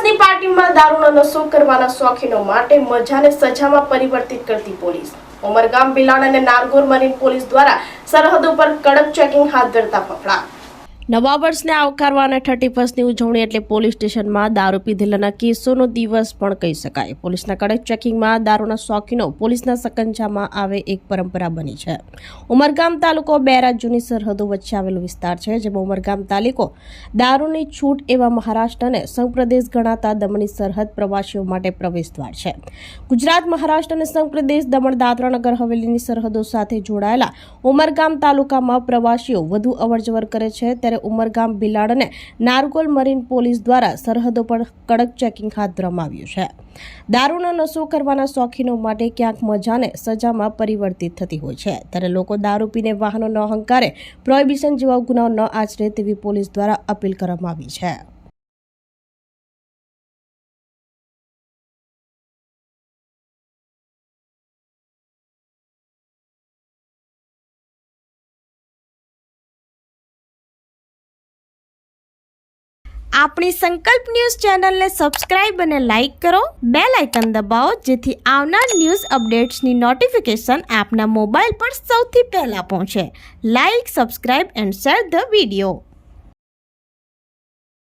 દિવસની પાર્ટીમાં દારૂનો નશો કરવાના શોખીનો માટે મજાને સજામાં પરિવર્તિત કરતી પોલીસ। ઉમરગામ ભિલાડ અને નારગોલ મરીન પોલીસ દ્વારા સરહદો પર કડક ચેકિંગ હાથ ધરતા ફફડાટ। નવા વર્ષને આવકારવા અને 31મી ઉજવણી એટલે પોલીસ સ્ટેશનમાં દારૂ પીધેલાના કેસોનો દિવસ પણ કહી શકાય। પોલીસના કડક ચેકિંગમાં દારૂના શોખીનો પોલીસના સકંજામાં આવે એક પરંપરા બની છે। ઉમરગામ તાલુકો 2 રાજ્યોની સરહદો વચ્ચે આવેલો વિસ્તાર છે, જેમાં ઉમરગામ તાલુકો દારૂની છૂટ એવા મહારાષ્ટ્ર અને સંઘપ્રદેશ ગણાતા દમણની સરહદ પ્રવાસીઓ માટે પ્રવેશદ્વાર છે। ગુજરાત, મહારાષ્ટ્ર અને સંઘપ્રદેશ દમણ દાદરા નગર હવેલીની સરહદો સાથે જોડાયેલા ઉમરગામ તાલુકામાં પ્રવાસીઓ વધુ અવરજવર કરે છે, ત્યારે ઉમરગામ ભિલાડ અને નારગોલ મરીન પોલીસ દ્વારા સરહદો પર કડક ચેકિંગ હાથ ધરવામાં આવ્યું છે। દારૂનો નશો કરવાના શોખીનો માટે ક્યાંક મજાને સજામાં પરિવર્તિત થતી હોય છે, ત્યારે લોકો દારૂ પીને વાહનો ન હંકારે, પ્રોહિબિશન જેવા ગુનાઓ ન આચરે તેવી પોલીસ દ્વારા અપીલ કરવામાં આવી છે। આપણી સંકલ્પ ન્યૂઝ ચેનલને સબસ્ક્રાઇબ અને લાઇક કરો, બેલ આઇકન દબાવો, જેથી આવનાર ન્યૂઝ અપડેટ્સની નોટિફિકેશન આપના મોબાઈલ પર સૌથી પહેલા પહોંચે। Like, subscribe and share the video.